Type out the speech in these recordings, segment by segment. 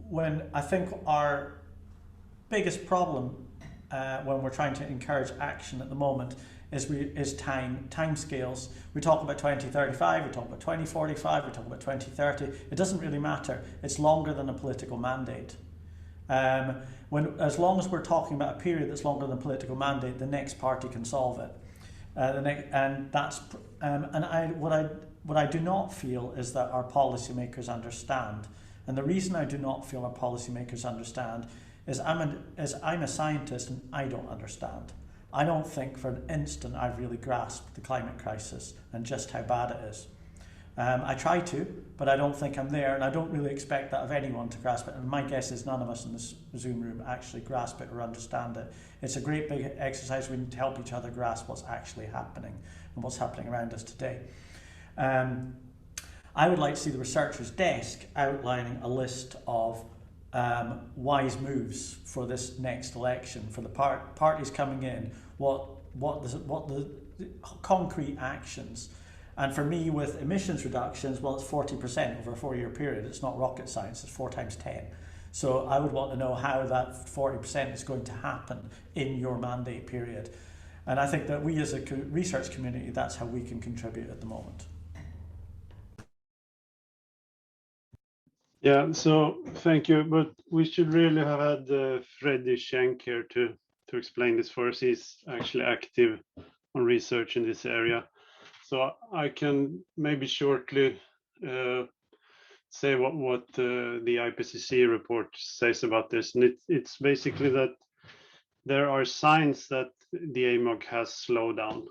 when I think our biggest problem when we're trying to encourage action at the moment is time scales. We talk about 2035, we talk about 2045, we talk about 2030. It doesn't really matter. It's longer than a political mandate. As long as we're talking about a period that's longer than a political mandate, the next party can solve it. What I do not feel is that our policymakers understand. And the reason I do not feel our policymakers understand is I'm a scientist and I don't understand. I don't think for an instant I've really grasped the climate crisis and just how bad it is. I try to, but I don't think I'm there, and I don't really expect that of anyone to grasp it. And my guess is none of us in this Zoom room actually grasp it or understand it. It's a great big exercise. We need to help each other grasp what's actually happening and what's happening around us today. I would like to see the researcher's desk outlining a list of wise moves for this next election, for the parties coming in, what the concrete actions. And for me, with emissions reductions, well, it's 40% over a 4-year period. It's not rocket science, it's 4 times 10. So I would want to know how that 40% is going to happen in your mandate period. And I think that we as a research community, that's how we can contribute at the moment. Yeah, so thank you, but we should really have had Freddie Schenk here to explain this for us. He's actually active on research in this area. So I can maybe shortly say what the IPCC report says about this. And it's basically that there are signs that the AMOC has slowed down,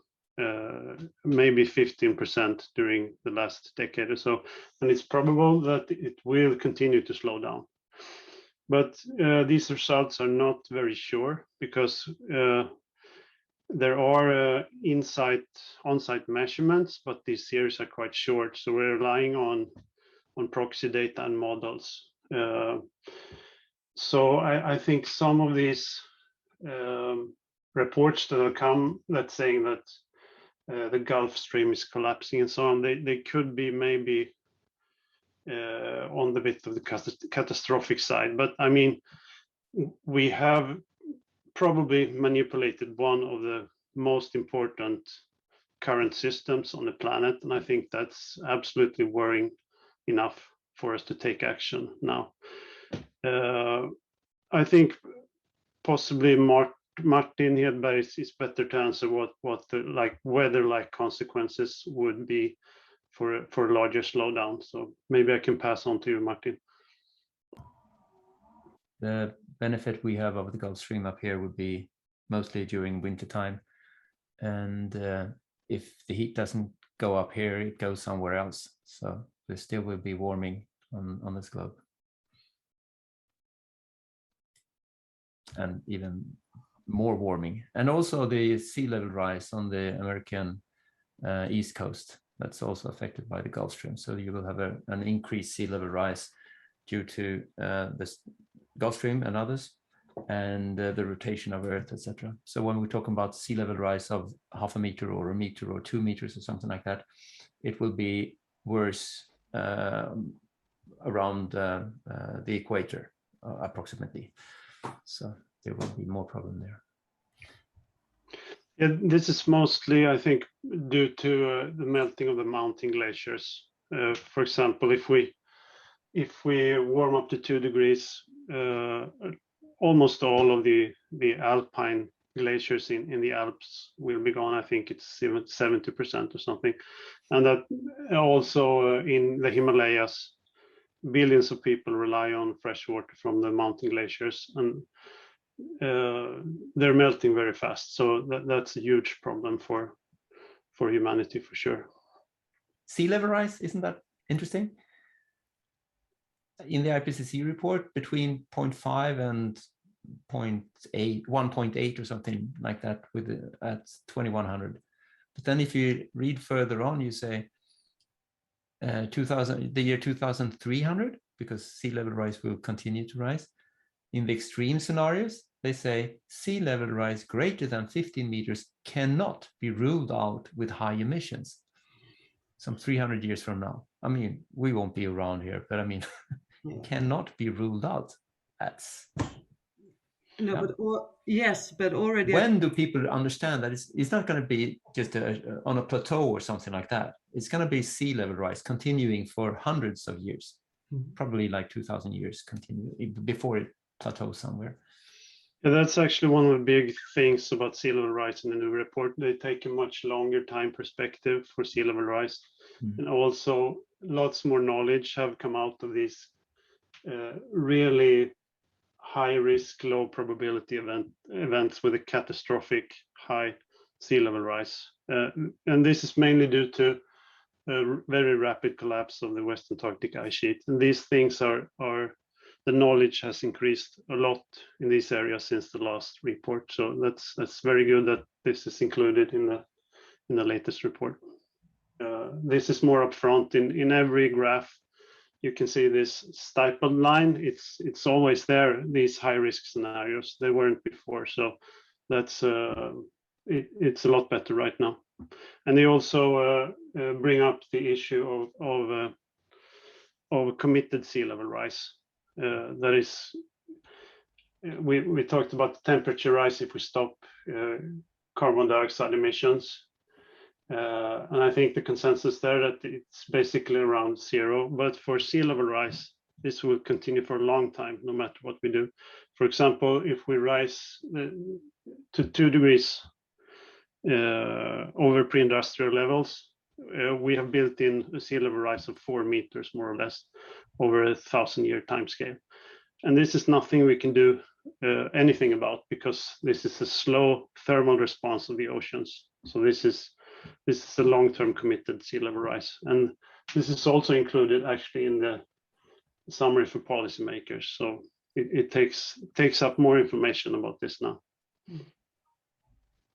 maybe 15% during the last decade or so. And it's probable that it will continue to slow down. But these results are not very sure because there are on-site measurements, but these series are quite short. So we're relying on proxy data and models. So I think some of these reports that have come that's saying that the Gulf Stream is collapsing and so on, they could be maybe on the bit of the catastrophic side. But I mean, we have probably manipulated one of the most important current systems on the planet, and I think that's absolutely worrying enough for us to take action now. I think possibly Martin Hedberg is better to answer what the weather-like consequences would be for a larger slowdown. So maybe I can pass on to you, Martin. The benefit we have of the Gulf Stream up here would be mostly during winter time, and if the heat doesn't go up here, it goes somewhere else. So there still will be warming on this globe, and even more warming, and also the sea level rise on the American east coast. That's also affected by the Gulf Stream. So you will have an increased sea level rise due to this Gulf Stream and others, and the rotation of Earth, etc. So when we're talking about sea level rise of 0.5 meter or 1 meter or 2 meters or something like that, it will be worse around the equator, approximately. So there will be more problem there. Yeah, this is mostly, I think, due to the melting of the mountain glaciers. For example, if we warm up to 2 degrees, almost all of the alpine glaciers in the Alps will be gone. I think it's 70% or something. And that also in the Himalayas, billions of people rely on fresh water from the mountain glaciers, and they're melting very fast. So that's a huge problem for humanity, for sure. Sea level rise, isn't that interesting? In the IPCC report, between 0.5 and 0.8, 1.8 or something like that at 2100. But then if you read further on, you say the year 2300, because sea level rise will continue to rise. In the extreme scenarios, they say sea level rise greater than 15 meters cannot be ruled out with high emissions. Some 300 years from now. I mean, we won't be around here, but I mean, cannot be ruled out. That's No, yeah. but already. When do people understand that it's not going to be just on a plateau or something like that? It's going to be sea level rise continuing for hundreds of years, probably like 2,000 years continue before it plateaus somewhere. Yeah, that's actually one of the big things about sea level rise in the new report. They take a much longer time perspective for sea level rise. And also lots more knowledge have come out of these really high risk, low probability events with a catastrophic high sea level rise. And this is mainly due to a very rapid collapse of the West Antarctic ice sheet. And these things are the knowledge has increased a lot in these areas since the last report. So that's very good that this is included in the latest report. This is more upfront in every graph. You can see this stippled line. It's always there. These high risk scenarios, they weren't before. So that's it's a lot better right now. And they also bring up the issue of committed sea level rise. That is, we talked about the temperature rise if we stop carbon dioxide emissions. And I think the consensus there that it's basically around 0. But for sea level rise, this will continue for a long time, no matter what we do. For example, if we rise to 2 degrees over pre-industrial levels, we have built in a sea level rise of 4 meters, more or less, over a 1,000-year time scale. And this is nothing we can do anything about, because this is a slow thermal response of the oceans. So this is a long-term committed sea level rise. And this is also included actually in the summary for policymakers. So it takes up more information about this now.